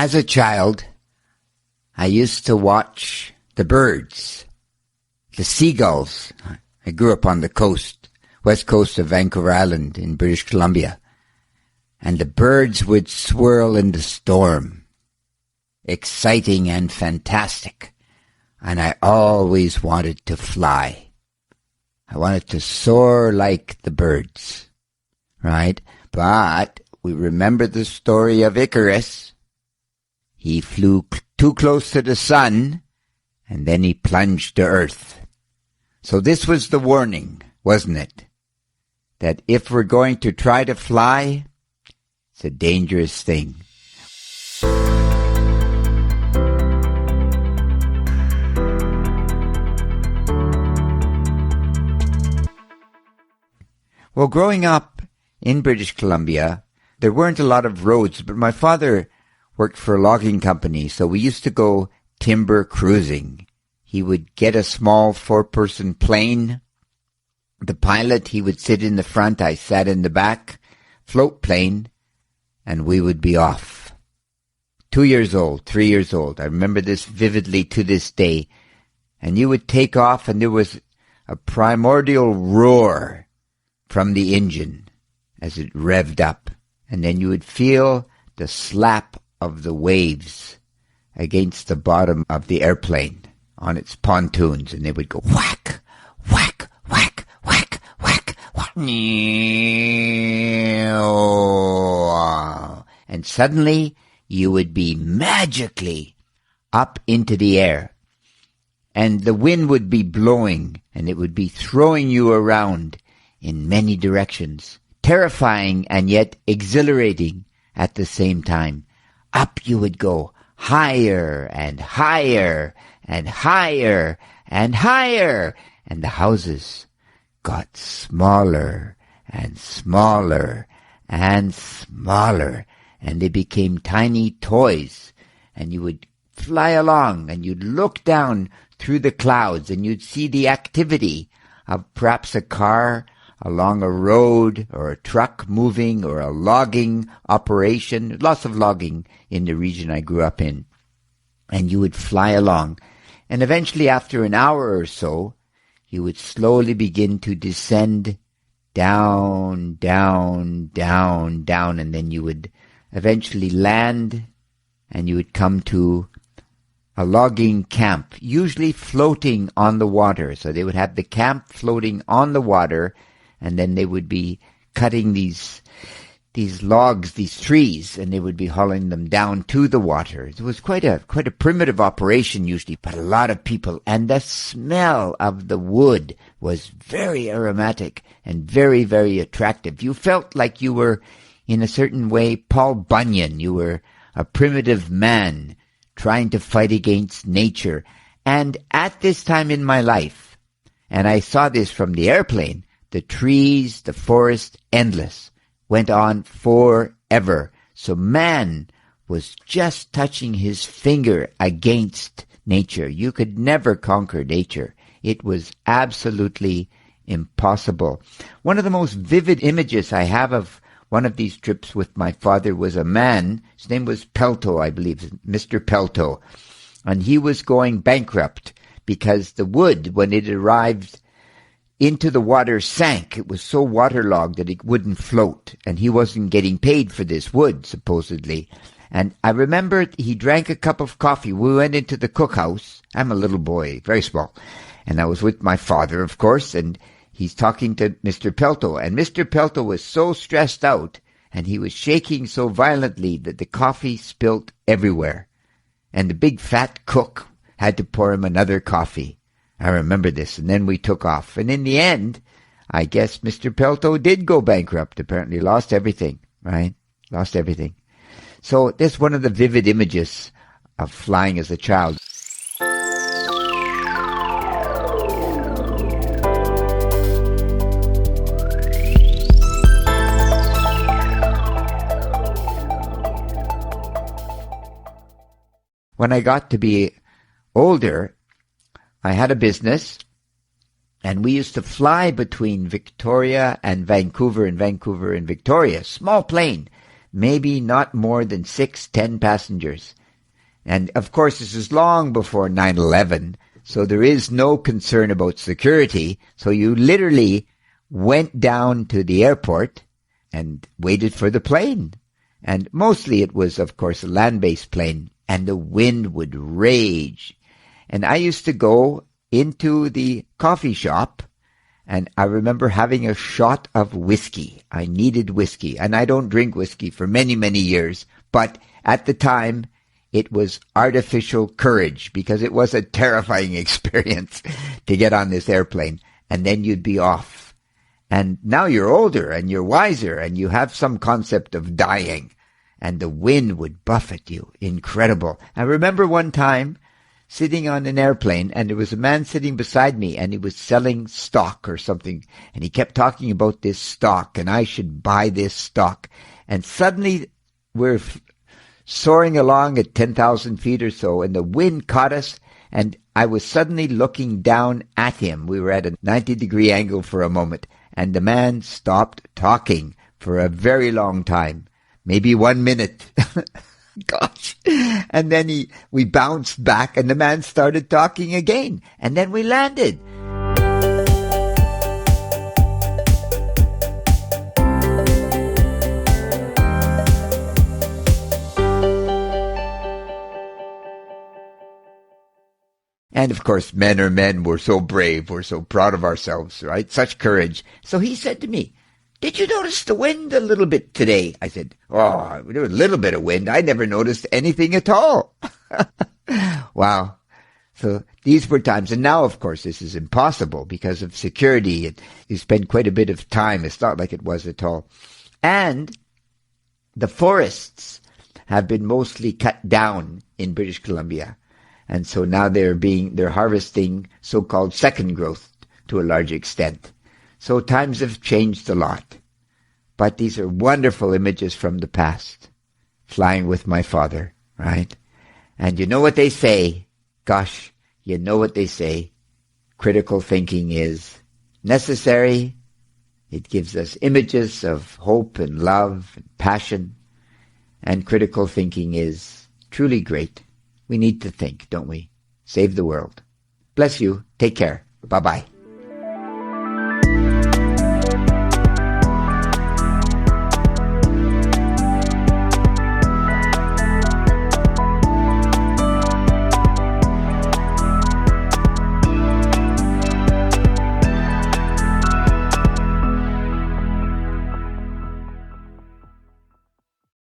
As a child, I used to watch the birds, the seagulls. I grew up on the coast, west coast of Vancouver Island in British Columbia. And the birds would swirl in the storm. Exciting and fantastic. And I always wanted to fly. I wanted to soar like the birds, right? But we remember the story of Icarus. He flew too close to the sun, and then he plunged to earth. So this was the warning, wasn't it? That if we're going to try to fly, it's a dangerous thing. Well, growing up in British Columbia, there weren't a lot of roads, but my father worked for a logging company, so we used to go timber cruising. He would get a small 4-person plane. The pilot, he would sit in the front, I sat in the back, float plane, and we would be off. 2 years old, 3 years old. I remember this vividly to this day. And you would take off, and there was a primordial roar from the engine as it revved up. And then you would feel the slap of the waves against the bottom of the airplane on its pontoons, and they would go whack, whack, whack, whack, whack, whack. And suddenly you would be magically up into the air, and the wind would be blowing, and it would be throwing you around in many directions, terrifying and yet exhilarating at the same time. Up you would go, higher and higher and higher and higher, and the houses got smaller and smaller and smaller, and they became tiny toys, and you would fly along, and you'd look down through the clouds, and you'd see the activity of perhaps a car along a road, or a truck moving, or a logging operation. Lots of logging in the region I grew up in. And you would fly along. And eventually, after an hour or so, you would slowly begin to descend down, down, down, down, and then you would eventually land, and you would come to a logging camp, usually floating on the water. So they would have the camp floating on the water, and then they would be cutting these logs, these trees, and they would be hauling them down to the water. It was quite a primitive operation usually, but a lot of people. And the smell of the wood was very aromatic and very, very attractive. You felt like you were, in a certain way, Paul Bunyan. You were a primitive man trying to fight against nature. And at this time in my life, and I saw this from the airplane, the trees, the forest, endless, went on forever. So man was just touching his finger against nature. You could never conquer nature. It was absolutely impossible. One of the most vivid images I have of one of these trips with my father was a man, his name was Pelto, I believe, Mr. Pelto, and he was going bankrupt because the wood, when it arrived into the water, sank. It was so waterlogged that it wouldn't float, and he wasn't getting paid for this wood, supposedly. And I remember he drank a cup of coffee. We went into the cookhouse. I'm a little boy, very small, and I was with my father, of course, and he's talking to Mr. Pelto, and Mr. Pelto was so stressed out, and he was shaking so violently that the coffee spilt everywhere, and the big fat cook had to pour him another coffee. I remember this, and then we took off. And in the end, I guess Mr. Pelto did go bankrupt, apparently. Lost everything, right? Lost everything. So that's one of the vivid images of flying as a child. When I got to be older, I had a business, and we used to fly between Victoria and Vancouver and Victoria. Small plane, maybe not more than 6, 10 passengers. And of course, this is long before 9/11, so there is no concern about security. So you literally went down to the airport and waited for the plane. And mostly it was, of course, a land-based plane, and the wind would rage. And I used to go into the coffee shop, and I remember having a shot of whiskey. I needed whiskey, and I don't drink whiskey for many, many years. But at the time, it was artificial courage, because it was a terrifying experience to get on this airplane, and then you'd be off. And now you're older, and you're wiser, and you have some concept of dying, and the wind would buffet you. Incredible. I remember one time sitting on an airplane, and there was a man sitting beside me, and he was selling stock or something, and he kept talking about this stock, and I should buy this stock. And suddenly we're soaring along at 10,000 feet or so, and the wind caught us, and I was suddenly looking down at him. We were at a 90-degree angle for a moment, and the man stopped talking for a very long time, maybe 1 minute. Gosh. And then we bounced back, and the man started talking again, and then we landed. And of course, men are men. We're so brave. We're so proud of ourselves, right? Such courage. So he said to me, "Did you notice the wind a little bit today?" I said, "Oh, there was a little bit of wind. I never noticed anything at all." Wow. So these were times. And now, of course, this is impossible because of security. You spend quite a bit of time. It's not like it was at all. And the forests have been mostly cut down in British Columbia. And so now they're harvesting so-called second growth to a large extent. So times have changed a lot. But these are wonderful images from the past. Flying with my father, right? And you know what they say? Gosh, you know what they say. Critical thinking is necessary. It gives us images of hope and love and passion. And critical thinking is truly great. We need to think, don't we? Save the world. Bless you. Take care. Bye-bye.